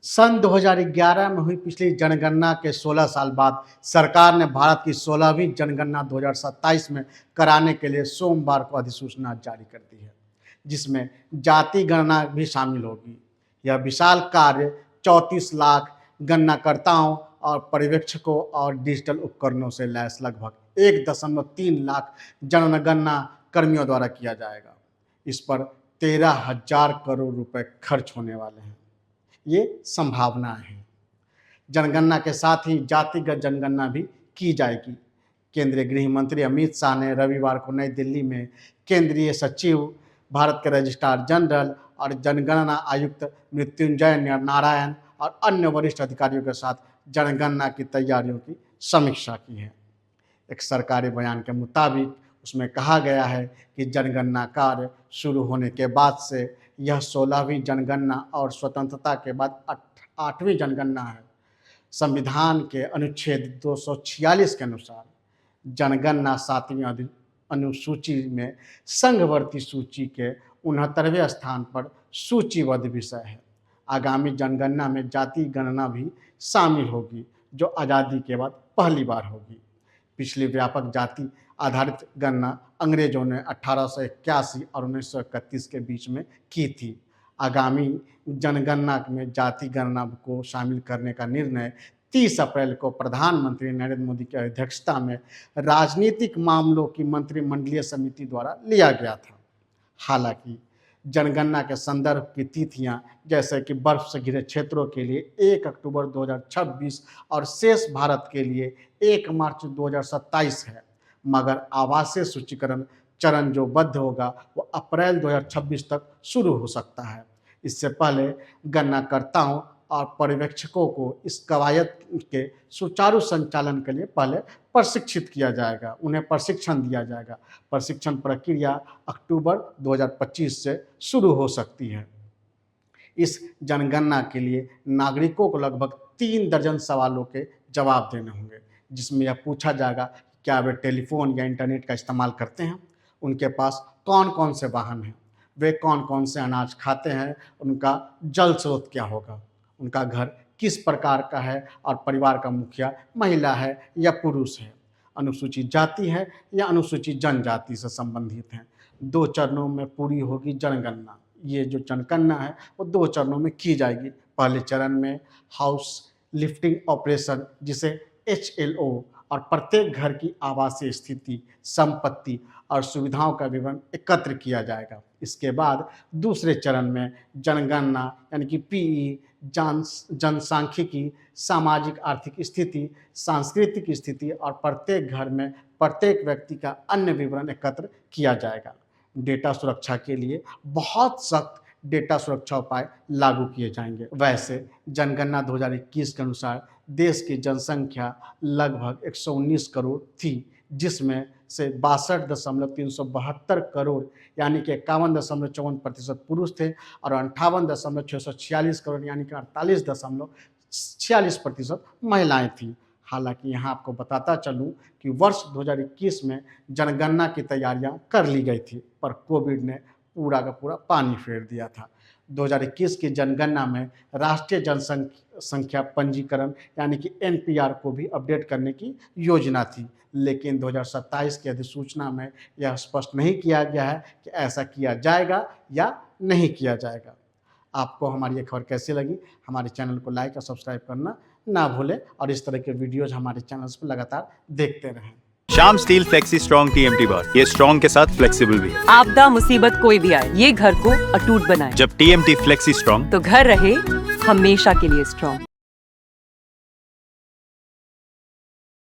सन 2011 में हुई पिछली जनगणना के 16 साल बाद सरकार ने भारत की 16वीं जनगणना 2027 में कराने के लिए सोमवार को अधिसूचना जारी कर दी है, जिसमें जाति गणना भी शामिल होगी। यह विशाल कार्य 34 लाख गणनाकर्ताओं और पर्यवेक्षकों और डिजिटल उपकरणों से लैस लगभग 1.3 लाख जनगणना कर्मियों द्वारा किया जाएगा। इस पर 13,000 करोड़ रुपए खर्च होने वाले हैं। ये संभावना है। जनगणना के साथ ही जातिगत जनगणना भी की जाएगी। केंद्रीय गृह मंत्री अमित शाह ने रविवार को नई दिल्ली में केंद्रीय सचिव, भारत के रजिस्ट्रार जनरल और जनगणना आयुक्त मृत्युंजय नारायण और अन्य वरिष्ठ अधिकारियों के साथ जनगणना की तैयारियों की समीक्षा की है। एक सरकारी बयान के मुताबिक उसमें कहा गया है कि जनगणना कार्य शुरू होने के बाद से यह 16वीं जनगणना और स्वतंत्रता के बाद 8वीं जनगणना है। संविधान के अनुच्छेद 246 के अनुसार जनगणना 7वीं अनुसूची में संघवर्ती सूची के 69वें स्थान पर सूचीबद्ध विषय है। आगामी जनगणना में जाति गणना भी शामिल होगी, जो आज़ादी के बाद पहली बार होगी। पिछली व्यापक जाति आधारित गणना अंग्रेजों ने 1881 और 1931 के बीच में की थी। आगामी जनगणना में जाति गणना को शामिल करने का निर्णय 30 अप्रैल को प्रधानमंत्री नरेंद्र मोदी की अध्यक्षता में राजनीतिक मामलों की मंत्रिमंडलीय समिति द्वारा लिया गया था। हालांकि जनगणना के संदर्भ की तिथियां, जैसे कि बर्फ से घिरे क्षेत्रों के लिए 1 अक्टूबर 2026 और शेष भारत के लिए 1 मार्च 2027 है, मगर आवासीय सूचीकरण चरण जो बद्ध होगा वो अप्रैल 2026 तक शुरू हो सकता है। इससे पहले गणनाकर्ताओं और पर्यवेक्षकों को इस कवायद के सुचारू संचालन के लिए पहले प्रशिक्षित किया जाएगा, उन्हें प्रशिक्षण दिया जाएगा। प्रशिक्षण प्रक्रिया अक्टूबर 2025 से शुरू हो सकती है। इस जनगणना के लिए नागरिकों को लगभग 3 दर्जन सवालों के जवाब देने होंगे, जिसमें यह पूछा जाएगा कि क्या वे टेलीफोन या इंटरनेट का इस्तेमाल करते हैं, उनके पास कौन कौन से वाहन हैं, वे कौन कौन से अनाज खाते हैं, उनका जल स्रोत क्या होगा, उनका घर किस प्रकार का है और परिवार का मुखिया महिला है या पुरुष है, अनुसूचित जाति है या अनुसूचित जनजाति से संबंधित हैं। 2 चरणों में पूरी होगी जनगणना। ये जो जनगणना है वो 2 चरणों में की जाएगी। पहले चरण में हाउस लिफ्टिंग ऑपरेशन, जिसे HLO, और प्रत्येक घर की आवासीय स्थिति, संपत्ति और सुविधाओं का विवरण एकत्र किया जाएगा। इसके बाद दूसरे चरण में जनगणना यानी कि PE, जनसांख्यिकी, सामाजिक आर्थिक स्थिति, सांस्कृतिक स्थिति और प्रत्येक घर में प्रत्येक व्यक्ति का अन्य विवरण एकत्र किया जाएगा। डेटा सुरक्षा के लिए बहुत सख्त डेटा सुरक्षा उपाय लागू किए जाएंगे। वैसे जनगणना 2021 के अनुसार देश की जनसंख्या लगभग 119 करोड़ थी, जिसमें से 62.372 करोड़ यानी कि 51.54% पुरुष थे और 58.646 करोड़ यानी कि 48.46% महिलाएं थीं। हालांकि यहाँ आपको बताता चलूँ कि वर्ष 2021 में जनगणना की तैयारियां कर ली गई थी, पर कोविड ने पूरा का पूरा पानी फेर दिया था। 2021 की जनगणना में राष्ट्रीय जनसंख्या पंजीकरण यानी कि NPR को भी अपडेट करने की योजना थी, लेकिन 2027 की अधिसूचना में यह स्पष्ट नहीं किया गया है कि ऐसा किया जाएगा या नहीं किया जाएगा। आपको हमारी ये खबर कैसी लगी? हमारे चैनल को लाइक और सब्सक्राइब करना ना भूलें और इस तरह के वीडियोज हमारे चैनल पर लगातार देखते रहें। Shyam steel flexi strong TMT बार, ये स्ट्रॉन्ग के साथ फ्लेक्सिबल भी है। आपदा मुसीबत कोई भी आए, ये घर को अटूट बनाए। जब TMT फ्लेक्सी स्ट्रॉन्ग, तो घर रहे हमेशा के लिए स्ट्रॉन्ग।